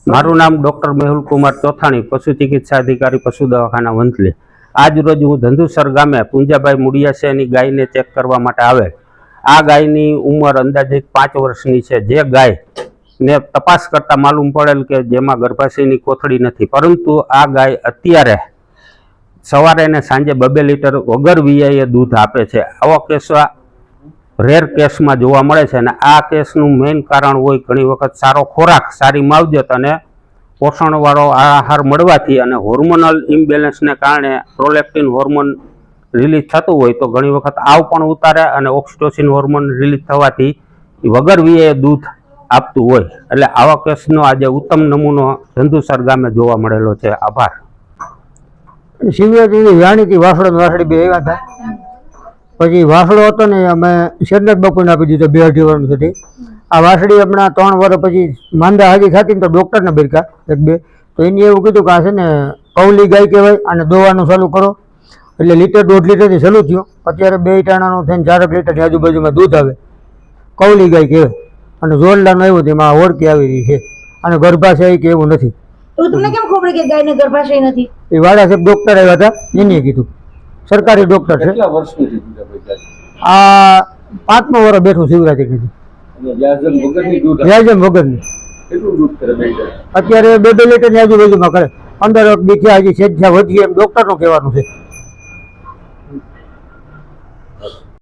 મારું નામ ડોક્ટર મેહુલ કુમાર ચોથાણી, પશુ ચિકિત્સા અધિકારી, પશુ દવાખાના વંથલી। આજ રોજ હું ધંધુસર ગામે પૂંજાભાઈ મુડિયા છે એની ગાયને ચેક કરવા માટે આવેલ। આ ગાયની ઉંમર અંદાજિત 5 વર્ષની છે। જે ગાયને તપાસ કરતા માલુમ પડેલ કે જેમાં ગર્ભાશયની કોથળી નથી, પરંતુ આ ગાય અત્યારે સવારે ને સાંજે 2 લીટર વગર વીઆઈએ દૂધ આપે છે। આવો કેસ રેર કેસમાં જોવા મળે છે અને આ કેસનું મેઇન કારણ હોય ઘણી વખત સારો ખોરાક, સારી માવજત અને પોષણવાળો આહાર મળવાથી અને હોર્મોનલ ઇમ્બેલેન્સને કારણે પ્રોલેક્ટિન હોર્મોન રિલીઝ થતું હોય તો ઘણી વખત આવ પણ ઉતારે અને ઓક્સિટોસિન હોર્મોન રિલીઝ થવાથી વગર વીએ દૂધ આપતું હોય। એટલે આવા કેસનો આજે ઉત્તમ નમૂનો ધંધુસર ગામે જોવા મળેલો છે। આભાર। શિવરાત્રી જાણીતી વાસળો વાસળી બે આવ્યા હતા, પછી વાસળો હતો ને અમે શેરનાથ બાપુને આપી દીધો 2-2.5 વર્ષ સુધી। આ વાસળી હમણાં 3 વર્ષ પછી માંદા હાજી થતી ને તો ડૉક્ટરને બેરકા 1-2 તો એને એવું કીધું કે આ છે ને કૌલી ગાય કહેવાય, અને દોવાનું ચાલુ કરો એટલે લીટર 1.5 લીટરથી ચાલુ થયું। અત્યારે 2 ટાણાનું થઈને 4 લીટરની આજુબાજુમાં દૂધ આવે, કૌલી ગાય કહેવાય। અને જોરલાનું આવ્યું તેમાં ઓળકી આવી રહી છે અને ગર્ભાશય કે એવું નથી। તો તમને કેમ ખબર કે ગાયને ગર્ભાશય નથી? એ વાડા સાહેબ ડૉક્ટર આવ્યા હતા, એને કીધું, સરકારી ડૉક્ટર છે। આ 5મું વર્ષ બેઠું શિવરાત્રીથી, વ્યાજમ વગરની। અત્યારે 2-2 લીટરની આજુબાજુમાં કરે, 15 દી થયા, હજી સેજ થયા વધીએ એમ ડૉક્ટરનું કહેવાનું છે।